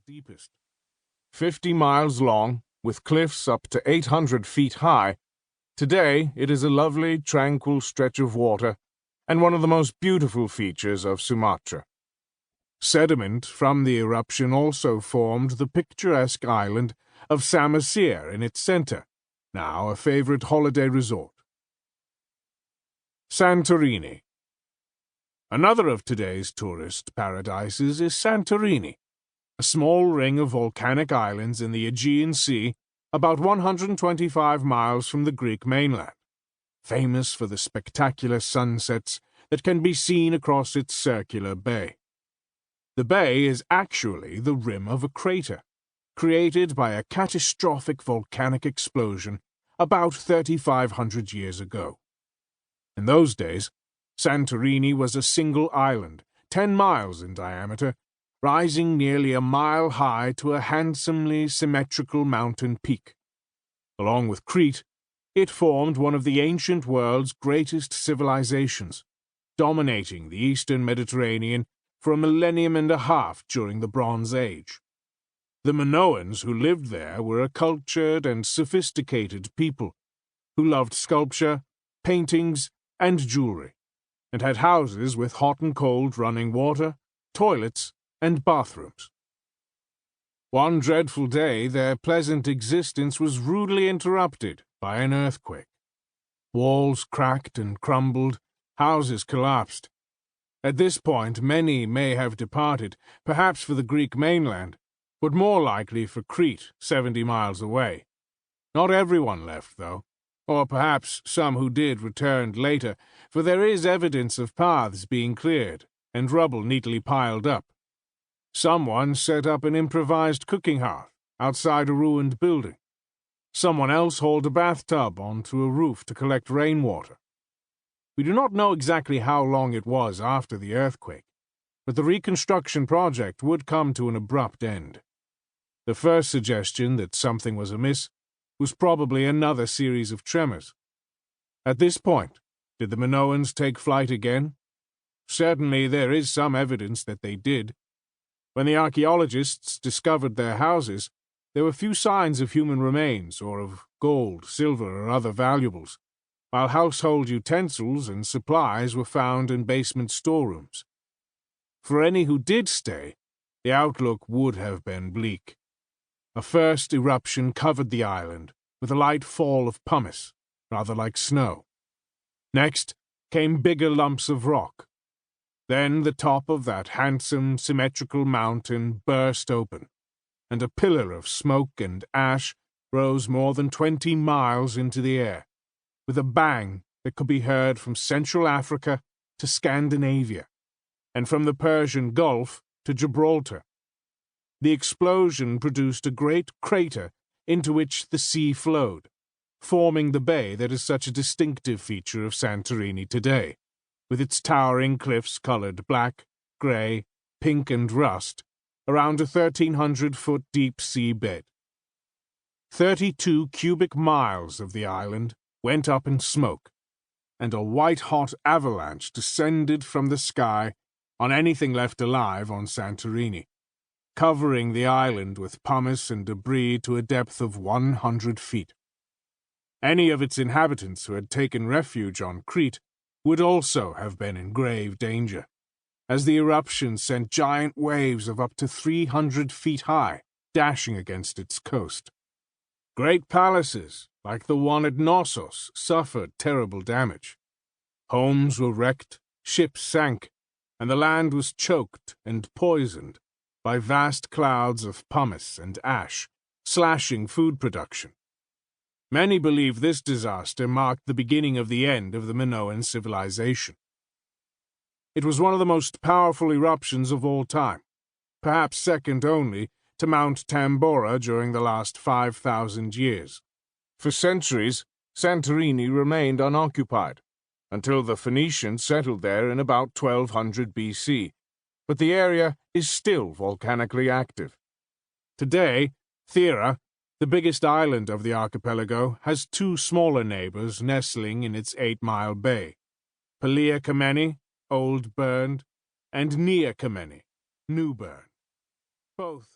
deepest. 50 miles long, with cliffs up to 800 feet high, today it is a lovely, tranquil stretch of water and one of the most beautiful features of Sumatra. Sediment from the eruption also formed the picturesque island of Samosir in its center, now a favorite holiday resort. Santorini. Another of today's tourist paradises is Santorini, a small ring of volcanic islands in the Aegean Sea, about 125 miles from the Greek mainland, famous for the spectacular sunsets that can be seen across its circular bay. The bay is actually the rim of a crater, created by a catastrophic volcanic explosion about 3,500 years ago. In those days, Santorini was a single island, 10 miles in diameter, rising nearly a mile high to a handsomely symmetrical mountain peak. Along with Crete, it formed one of the ancient world's greatest civilizations, dominating the eastern Mediterranean for a millennium and a half during the Bronze Age. The Minoans who lived there were a cultured and sophisticated people who loved sculpture, paintings, and jewelry, and had houses with hot and cold running water, toilets, and bathrooms. One dreadful day, their pleasant existence was rudely interrupted by an earthquake. Walls cracked and crumbled, houses collapsed. At this point, many may have departed, perhaps for the Greek mainland, but more likely for Crete, 70 miles away. Not everyone left, though, or perhaps some who did returned later, for there is evidence of paths being cleared and rubble neatly piled up. Someone set up an improvised cooking hearth outside a ruined building. Someone else hauled a bathtub onto a roof to collect rainwater. We do not know exactly how long it was after the earthquake, but the reconstruction project would come to an abrupt end. The first suggestion that something was amiss was probably another series of tremors. At this point, did the Minoans take flight again? Certainly there is some evidence that they did. When the archaeologists discovered their houses, there were few signs of human remains or of gold, silver, or other valuables, while household utensils and supplies were found in basement storerooms. For any who did stay, the outlook would have been bleak. A first eruption covered the island with a light fall of pumice, rather like snow. Next came bigger lumps of rock. Then the top of that handsome, symmetrical mountain burst open, and a pillar of smoke and ash rose more than 20 miles into the air, with a bang that could be heard from Central Africa to Scandinavia, and from the Persian Gulf to Gibraltar. The explosion produced a great crater into which the sea flowed, forming the bay that is such a distinctive feature of Santorini today, with its towering cliffs colored black, gray, pink, and rust, around a 1,300-foot deep sea bed. 32 cubic miles of the island went up in smoke, and a white-hot avalanche descended from the sky on anything left alive on Santorini, covering the island with pumice and debris to a depth of 100 feet. Any of its inhabitants who had taken refuge on Crete would also have been in grave danger, as the eruption sent giant waves of up to 300 feet high dashing against its coast. Great palaces, like the one at Knossos, suffered terrible damage. Homes were wrecked, ships sank, and the land was choked and poisoned by vast clouds of pumice and ash, slashing food production. Many believe this disaster marked the beginning of the end of the Minoan civilization. It was one of the most powerful eruptions of all time, perhaps second only to Mount Tambora during the last 5,000 years. For centuries, Santorini remained unoccupied, until the Phoenicians settled there in about 1200 BC, but the area is still volcanically active. Today, Thera, the biggest island of the archipelago, has two smaller neighbors nestling in its 8-mile bay, Pelea Kameni, Old Burned, and Nia Kameni, New Burned. Both